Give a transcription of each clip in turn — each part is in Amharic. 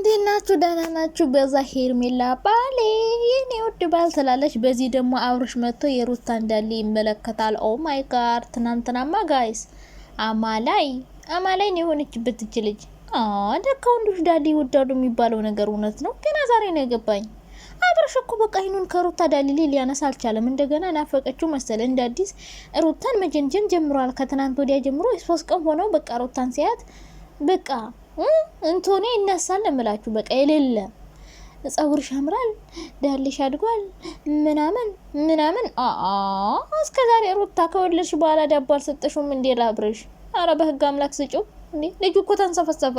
እንዴት ናችሁ? ደህና ናችሁ? በዛ ሄርሜላ ባሌ የኔ ውድ ባል ትላለች። በዚህ ደግሞ አብርሽ መጥቶ የሩታ እንዳለ ይመለከታል። ኦ ማይ ጋድ! ትናንትናማ ጋይስ አማላይ ነው የሆነችበት እች ልጅ። ደካ ወንዶች ዳሊ ይወዳሉ የሚባለው ነገር እውነት ነው። ገና ዛሬ ነው የገባኝ። አብርሽ እኮ በቃ ይኑን ከሩታ ዳሊ ሊያነሳ አልቻለም። እንደገና ናፈቀችው መሰለ እንደ አዲስ ሩታን መጀንጀን ጀምሯል። ከትናንት ወዲያ ጀምሮ 3 ቀን ሆነው በቃ ሩታን ሲያት በቃ እንቶኔ ይነሳል ለምላችሁ በቃ የሌለ ጸጉርሽ ያምራል ዳልሽ አድጓል ምናምን እስከዛሬ ሩታ ከወለድሽ በኋላ ዳቦ አልሰጠሽውም እንዴ ላብርሽ? አረ በህግ አምላክ ስጪው እንዴ! ልጁ እኮ ተንሰፈሰፈ።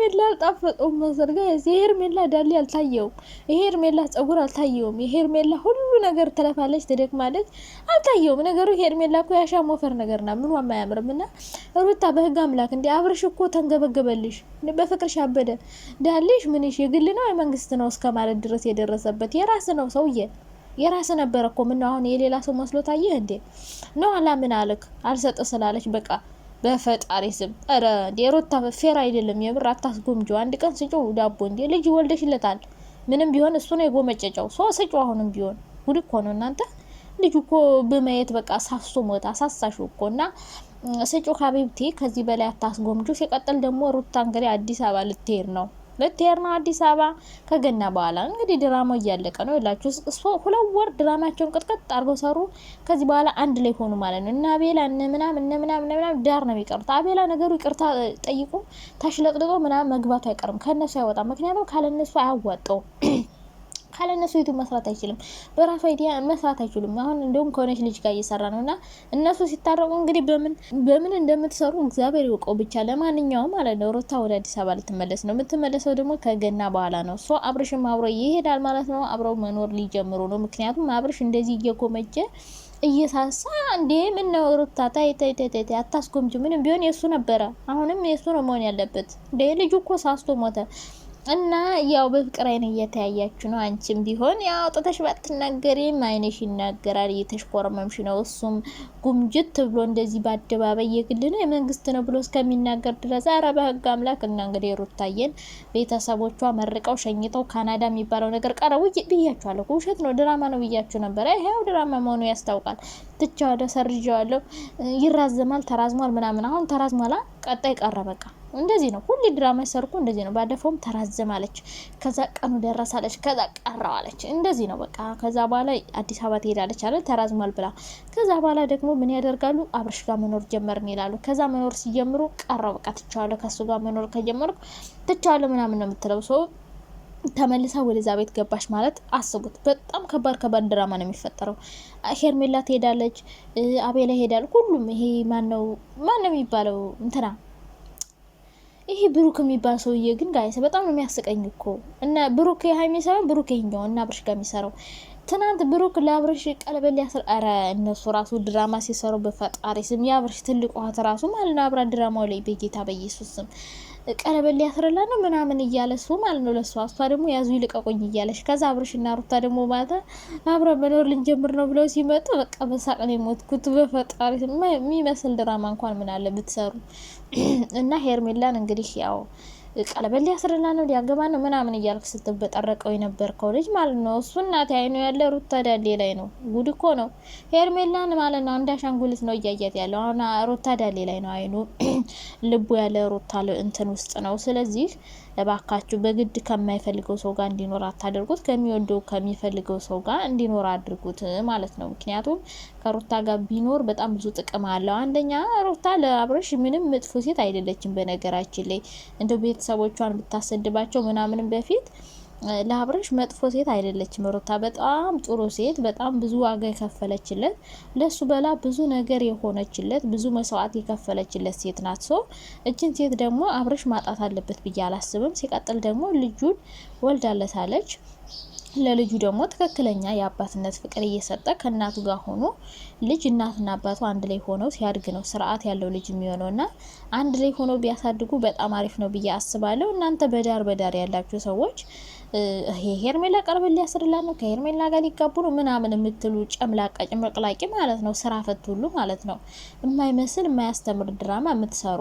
ሄርሜላ አልጣፈጠውም መሰርጋ የሄርሜላ ዳሊ አልታየውም። የሄርሜላ ጸጉር አልታየውም። የሄርሜላ ሁሉ ነገር ትለፋለች ትደክማለች አልታየውም ነገሩ። ሄርሜላ እኮ ያሻሞፈር ነገርና ምኑ አያምርምና ሩታ በህግ አምላክ እንዴ አብርሽ እኮ ተንገበገበልሽ እንዴ በፍቅርሽ አበደ። ዳሊሽ ምንሽ የግል ነው የመንግስት ነው እስከ ማለት ድረስ የደረሰበት የራስ ነው ሰውዬ የራስ ነበር እኮ ምን አሁን የሌላ ሰው መስሎ ታየህ እንዴ? ነው አላምን አለክ አልሰጥ ስላለች በቃ በፈጣሪ ስም አረ ዴሮታ ፌር አይደለም። የምር አታስጎምጆ። አንድ ቀን ስጪው ዳቦ እንዴ ልጅ ወልደሽለታል። ምንም ቢሆን እሱ ነው የጎመጨጨው። ስጪው አሁንም ቢሆን ጉድ እኮ ነው እናንተ። ልጅ እኮ በማየት በቃ ሳፍሶ ሞታ አሳሳሹ እኮና ስጪው ሀቢብቲ። ከዚህ በላይ አታስጎምጆ። ሲቀጥል ደግሞ ሩታ እንግዲህ አዲስ አበባ ልትሄድ ነው አዲስ አበባ ከገና በኋላ እንግዲህ ድራማው እያለቀ ነው ይላችሁ። 2 ወር ድራማቸውን ቅጥቅጥ አድርገው ሰሩ። ከዚህ በኋላ አንድ ላይ ሆኑ ማለት ነው። እና አቤላ ምናምን ዳር ነው የሚቀሩት። አቤላ ነገሩ ይቅርታ ጠይቁ ታሽለቅልቆ ምናምን መግባቱ አይቀርም። ከነሱ አይወጣም። ምክንያቱም ካለነሱ አያዋጣው። ካለነሱ የቱ መስራት አይችልም። በራሱ አይዲያ መስራት አይችልም። አሁን እንደውም ከሆነች ልጅ ጋር እየሰራ ነውና እነሱ ሲታረቁ እንግዲህ በምን እንደምትሰሩ እግዚአብሔር ይወቀው። ብቻ ለማንኛውም ማለት ነው ሩታ ወደ አዲስ አበባ ልትመለስ ነው። የምትመለሰው ደግሞ ከገና በኋላ ነው። አብርሽም አብሮ ይሄዳል ማለት ነው። አብረው መኖር ሊጀምሩ ነው። ምክንያቱም አብርሽ እንደዚህ እየጎመጀ እየሳሳ እንዴ ምን ነው ሩታ ታይ አታስቆምጂ። ምንም ቢሆን የሱ ነበረ። አሁንም የሱ ነው መሆን ያለበት። እንዴ ልጁ እኮ ሳስቶ ሞተ። እና ያው በፍቅር አይን እየተያያችሁ ነው። አንቺም ቢሆን ያው አውጥተሽ ባትናገሪም አይነሽ ይናገራል። እየተሽኮረመምሽ ነው። እሱም ጉምጅት ብሎ እንደዚህ በአደባባይ የግል ነው የመንግስት ነው ብሎ እስከሚናገር ድረስ አረ በህግ አምላክ። እና እንግዲህ ሩታየን ቤተሰቦቿ መርቀው ሸኝተው ካናዳ የሚባለው ነገር ቀረው ብያችኋለሁ። ውሸት ነው ድራማ ነው ብያችሁ ነበር። ይሄው ድራማ መሆኑ ያስታውቃል። ትቻለሁ ሰርጃለሁ። ይራዘማል ተራዝሟል ምናምን። አሁን ተራዝሟላ ቀጣይ ቀረ በቃ። እንደዚህ ነው ሁሉ ድራማ ሰርኩ እንደዚህ ነው። ባለፈውም ተራዘማለች፣ ከዛ ቀኑ ደረሳለች፣ ከዛ ቀራዋለች። እንደዚህ ነው በቃ። ከዛ በኋላ አዲስ አበባ ትሄዳለች አለ ተራዝሟል ብላ። ከዛ በኋላ ደግሞ ምን ያደርጋሉ? አብርሽ ጋር መኖር ጀመርን ይላሉ። ከዛ መኖር ሲጀምሩ ቀራው በቃ። ትቻለሁ ከሱ ጋር መኖር ከጀመርኩ ትቻለሁ ምናምን ነው የምትለው ሰው ተመልሳ ወደዛ ቤት ገባሽ ማለት አስቡት። በጣም ከባድ ድራማ ነው የሚፈጠረው። ሄርሜላ ትሄዳለች፣ አቤላ ይሄዳል። ሁሉም ይሄ ማነው የሚባለው እንትና ይሄ ብሩክ የሚባል ሰውዬ ግን ጋይስ በጣም ነው የሚያስቀኝ እኮ። እና ብሩክ የሃይሚ ሳይሆን ብሩክ ይሄኛው እና አብርሽ ጋር የሚሰራው ትናንት ብሩክ ለአብርሽ ቀለበት ሊያስር አረ እነሱ ራሱ ድራማ ሲሰሩ በፈጣሪ ስም የአብርሽ ትልቁ እህት ራሱ ማለት ነው አብራ ድራማው ላይ በጌታ በኢየሱስ ስም ቀለበት ሊያስርላ ነው ምናምን እያለ እሱ ማለት ነው ለሷ። እሷ ደግሞ ያዙ ይልቀቁኝ እያለች ከዛ አብርሽና ሩታ ደግሞ ማታ አብረ መኖር ልንጀምር ነው ብለው ሲመጡ በቃ በሳቅ ነው የሞትኩት በፈጣሪ ስም። የሚመስል ድራማ እንኳን ምን አለ ብትሰሩ። እና ሄርሜላን እንግዲህ ያው ቀለበት ሊያስርላ ነው ሊያገባ ነው ምናምን እያልክ ስትበጠረቀው የነበርከው ልጅ ማለት ነው እሱ እናት አይኑ ያለ ሩታ ዳሌ ላይ ነው። ጉድ እኮ ነው ሄርሜላን ማለት ነው። አንድ አሻንጉሊት ነው እያያት ያለው። አሁን ሩታ ዳሌ ላይ ነው አይኑ ልቡ ያለ ሩታ እንትን ውስጥ ነው። ስለዚህ እባካችሁ በግድ ከማይፈልገው ሰው ጋር እንዲኖር አታድርጉት። ከሚወደው ከሚፈልገው ሰው ጋር እንዲኖር አድርጉት ማለት ነው። ምክንያቱም ከሩታ ጋር ቢኖር በጣም ብዙ ጥቅም አለው። አንደኛ ሩታ ለአብርሽ ምንም መጥፎ ሴት አይደለችም። በነገራችን ላይ እንደው ቤተሰቦቿን ብታሰድባቸው ምናምንም በፊት ለአብርሽ መጥፎ ሴት አይደለችም። ሩታ በጣም ጥሩ ሴት፣ በጣም ብዙ ዋጋ የከፈለችለት ለሱ በላ ብዙ ነገር የሆነችለት ብዙ መስዋዕት የከፈለችለት ሴት ናት። እችን ሴት ደግሞ አብርሽ ማጣት አለበት ብዬ አላስብም። ሲቀጥል ደግሞ ልጁን ወልዳለታለች። ለልጁ ደግሞ ትክክለኛ የአባትነት ፍቅር እየሰጠ ከእናቱ ጋር ሆኖ ልጅ እናትና አባቱ አንድ ላይ ሆነው ሲያድግ ነው ስርዓት ያለው ልጅ የሚሆነውና አንድ ላይ ሆኖ ቢያሳድጉ በጣም አሪፍ ነው ብዬ አስባለሁ። እናንተ በዳር ያላችሁ ሰዎች ሄርሜላ ቀርብ ሊያስርላት ነው ከሄርሜላ ጋር ሊጋቡ ነው ምናምን የምትሉ ጨምላቃ ጭምቅላቂ ማለት ነው፣ ስራ ፈት ሁሉ ማለት ነው፣ የማይመስል የማያስተምር ድራማ የምትሰሩ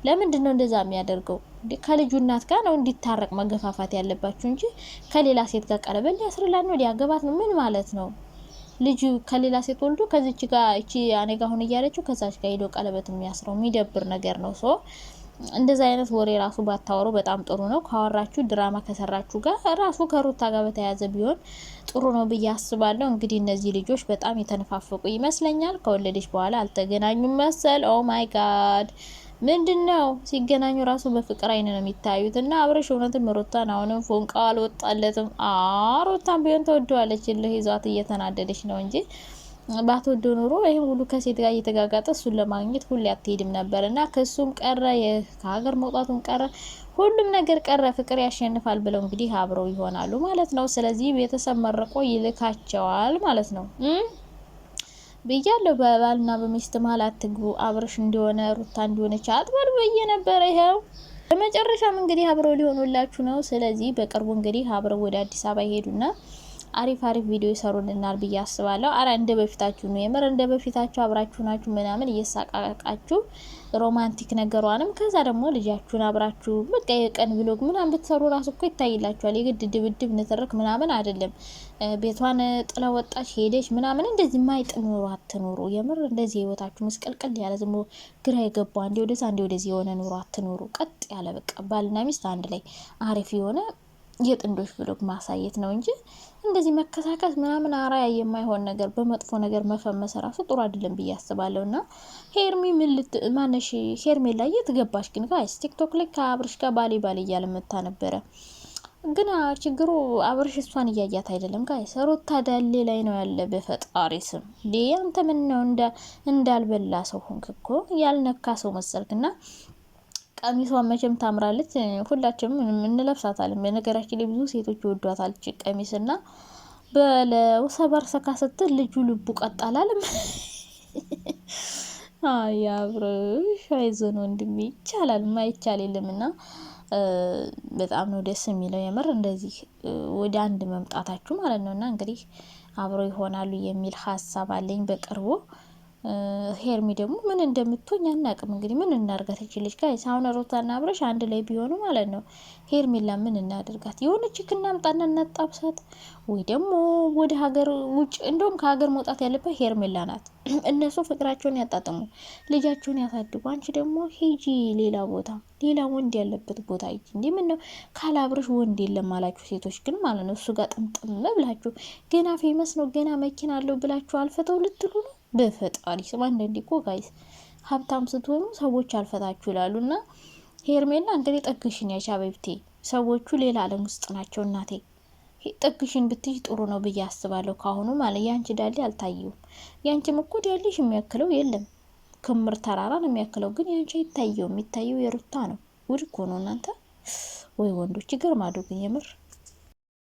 ለምንድን ነው እንደዛ የሚያደርገው? ከልጁ እናት ጋር ነው እንዲታረቅ መገፋፋት ያለባችሁ እንጂ ከሌላ ሴት ጋር ቀለበት ሊያስርላት ነው ሊያገባት ነው ምን ማለት ነው? ልጁ ከሌላ ሴት ወልዶ ከዚች ጋር እቺ አኔ ጋር ሆነ እያለችው ከዛች ጋር ሄዶ ቀለበት የሚያስረው የሚደብር ነገር ነው። ሶ እንደዛ አይነት ወሬ ራሱ ባታወሩ በጣም ጥሩ ነው። ካወራችሁ ድራማ ከሰራችሁ ጋር ራሱ ከሩታ ጋር በተያያዘ ቢሆን ጥሩ ነው ብዬ አስባለሁ። እንግዲህ እነዚህ ልጆች በጣም የተነፋፈቁ ይመስለኛል። ከወለደች በኋላ አልተገናኙም መሰል። ኦ ማይ ጋድ ምንድነው? ሲገናኙ ራሱ በፍቅር አይን ነው የሚታዩት። እና አብረሽ እውነትም ሩታን አሁንም ፎንቃ አልወጣለትም። ሩታን ቢሆን ተወደዋለች፣ ልህ ይዟት እየተናደደች ነው እንጂ ባትወዶ ኑሮ ይሄን ሁሉ ከሴት ጋር እየተጋጋጠ እሱን ለማግኘት ሁሌ አትሄድም ነበር። እና ከሱም ቀረ ከሀገር መውጣቱም ቀረ ሁሉም ነገር ቀረ። ፍቅር ያሸንፋል ብለው እንግዲህ አብረው ይሆናሉ ማለት ነው። ስለዚህ ቤተሰብ መርቆ ይልካቸዋል ማለት ነው። ብያለሁ። በባልና በሚስት መሀል አትግቡ። አብረሽ እንደሆነ ሩታ እንደሆነች አጥበል ብዬ ነበር። ይሄው በመጨረሻም እንግዲህ አብረው ሊሆኑላችሁ ነው። ስለዚህ በቅርቡ እንግዲህ አብረው ወደ አዲስ አበባ ይሄዱና አሪፍ ቪዲዮ ይሰሩልናል ብዬ አስባለሁ። አረ እንደ በፊታችሁ ነው የምር እንደ በፊታችሁ አብራችሁ ናችሁ ምናምን እየሳቃቃችሁ ሮማንቲክ ነገሯንም ከዛ ደግሞ ልጃችሁን አብራችሁ በቃ የቀን ብሎግ ምናምን ብትሰሩ ራሱ እኮ ይታይላችኋል። የግድ ድብድብ ንትርክ ምናምን አይደለም። ቤቷን ጥላ ወጣች ሄደች ምናምን እንደዚህ ማይጥም ኑሮ አትኑሩ። የምር እንደዚህ ህይወታችሁ መስቀልቀል ያለ ዝም ግራ የገባ አንዴ ወደዛ አንዴ ወደዚህ የሆነ ኑሮ አትኑሩ። ቀጥ ያለ በቃ ባልና ሚስት አንድ ላይ አሪፍ የሆነ የጥንዶች ብሎግ ማሳየት ነው እንጂ እንደዚህ መከሳከስ ምናምን አራያ የማይሆን ነገር በመጥፎ ነገር መፈመስ ራሱ ጥሩ አይደለም ብዬ አስባለሁ። እና ሄርሚ ማነሽ ሄርሜላ እየተገባሽ ግን ጋይስ ቲክቶክ ላይ ከአብርሽ ጋር ባሌ እያለ መታ ነበረ። ግን ችግሩ አብርሽ እሷን እያያት አይደለም ጋይስ፣ ሩታ ዳሌ ላይ ነው ያለ። በፈጣሪ ስም አንተ ምን ነው እንዳልበላ ሰው ሆንክ እኮ ያልነካ ሰው መሰልክና ቀሚሷን መቼም ታምራለች። ሁላችንም እንለብሳታለን። በነገራችን ላይ ብዙ ሴቶች ይወዷታል ቀሚስና በለው ሰበርሰካ ስትል ልጁ ልቡ ቀጣላለም። አይ አብርሽ አይዞን ወንድሜ ይቻላል፣ ማይቻል የለምና በጣም ነው ደስ የሚለው የምር እንደዚህ ወደ አንድ መምጣታችሁ ማለት ነውና እንግዲህ አብረው ይሆናሉ የሚል ሀሳብ አለኝ በቅርቡ። ሄርሚ ደግሞ ምን እንደምትሆኝ አናቅም። እንግዲህ ምን እናርጋት ይችላል ጋይስ? አሁን ሩታና አብርሽ አንድ ላይ ቢሆኑ ማለት ነው ሄርሜላ ምን እናደርጋት? የሆነች ክናምጣና እናጣብሳት ወይ ደግሞ ወደ ሀገር ውጭ። እንደውም ከሀገር መውጣት ያለበት ሄርሜላ ናት። እነሱ ፍቅራቸውን ያጣጥሙ፣ ልጃቸውን ያሳድጉ። አንቺ ደግሞ ሂጂ ሌላ ቦታ፣ ሌላ ወንድ ያለበት ቦታ ሂጂ። እንዴ ምን ነው ካለ አብርሽ ወንድ የለም አላችሁ ሴቶች ግን ማለት ነው። እሱ ጋር ጥምጥም ብላችሁ ገና ፌመስ ነው ገና መኪና አለው ብላችሁ አልፈተው ልትሉ ነው። በፈጣሪ ስም አንዳንዴ እኮ ጋይስ ሀብታም ስትሆኑ ሰዎች አልፈታችሁ ይላሉና ሄርሜላ እንግዲህ ጠግሽን ያቻ በብቴ ሰዎቹ ሌላ ዓለም ውስጥ ናቸው። እናቴ ጠግሽን ብትይ ጥሩ ነው ብዬ አስባለሁ። ካሁኑ ማለት ያንቺ ዳሌ አልታየውም። ያንቺም እኮ ዳሌሽ የሚያክለው የለም፣ ክምር ተራራ ነው የሚያክለው። ግን ያንቺ አይታየውም። የሚታየው የሩታ ነው። ውድ እኮ ነው እናንተ ወይ ወንዶች ይገርማሉ ግን የምር